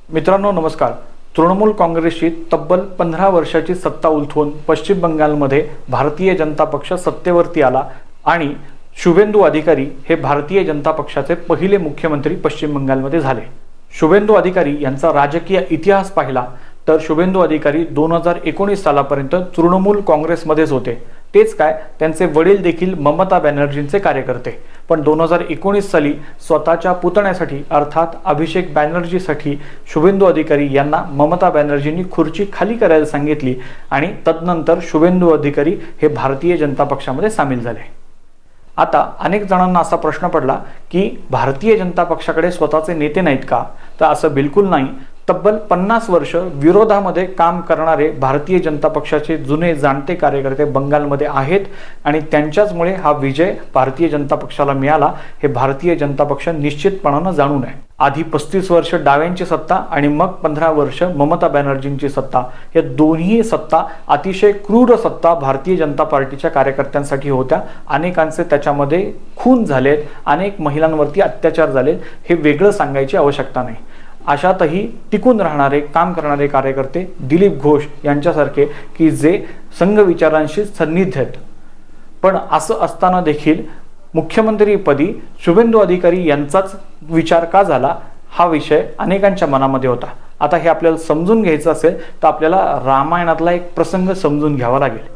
मित्रांनो नमस्कार। तृणमूल काँग्रेसची तब्बल 15 वर्षाची सत्ता उलथवून पश्चिम बंगालमध्ये भारतीय जनता पक्ष सत्तेवरती आला आणि शुभेंदू अधिकारी हे भारतीय जनता पक्षाचे पहिले मुख्यमंत्री पश्चिम बंगालमध्ये झाले। शुभेंदू अधिकारी यांचा राजकीय इतिहास पाहिला तर शुभेंदू अधिकारी 2019 सालापर्यंत तृणमूल काँग्रेसमध्येच होते। तेच काय, त्यांचे वडील देखील ममता बॅनर्जींचे कार्यकर्ते। पण 2019 साली स्वतःच्या पुतण्यासाठी अर्थात अभिषेक बॅनर्जीसाठी शुभेंदू अधिकारी यांना ममता बॅनर्जींनी खुर्ची खाली करायला सांगितली आणि तदनंतर शुभेंदू अधिकारी हे भारतीय जनता पक्षामध्ये सामील झाले। आता अनेक जणांना असा प्रश्न पडला की भारतीय जनता पक्षाकडे स्वतःचे नेते नाहीत का? तर असं बिलकुल नाही। तब्बल 50 वर्ष विरोधामध्ये काम करणारे भारतीय जनता पक्षाचे जुने जाणते कार्यकर्ते बंगालमध्ये आहेत आणि त्यांच्याचमुळे हा विजय भारतीय जनता पक्षाला मिळाला हे भारतीय जनता पक्ष निश्चितपणाने जाणून आहे। आधी 35 वर्ष डाव्यांची सत्ता आणि मग 15 वर्ष ममता बॅनर्जींची सत्ता, या दोन्ही सत्ता अतिशय क्रूर सत्ता भारतीय जनता पार्टीच्या कार्यकर्त्यांसाठी होत्या। अनेकांचे त्याच्यामध्ये खून झालेत, अनेक महिलांवरती अत्याचार झालेत, हे वेगळं सांगायची आवश्यकता नाही। अशातही टिकून राहणारे काम करणारे कार्यकर्ते दिलीप घोष यांच्यासारखे की जे संघ विचारांशी सन्निध आहेत। पण असं असताना देखील मुख्यमंत्रीपदी शुभेंदू अधिकारी यांचाच विचार का झाला हा विषय अनेकांच्या मनामध्ये होता। आता हे आपल्याला समजून घ्यायचं असेल तर आपल्याला रामायणातला एक प्रसंग समजून घ्यावा लागेल।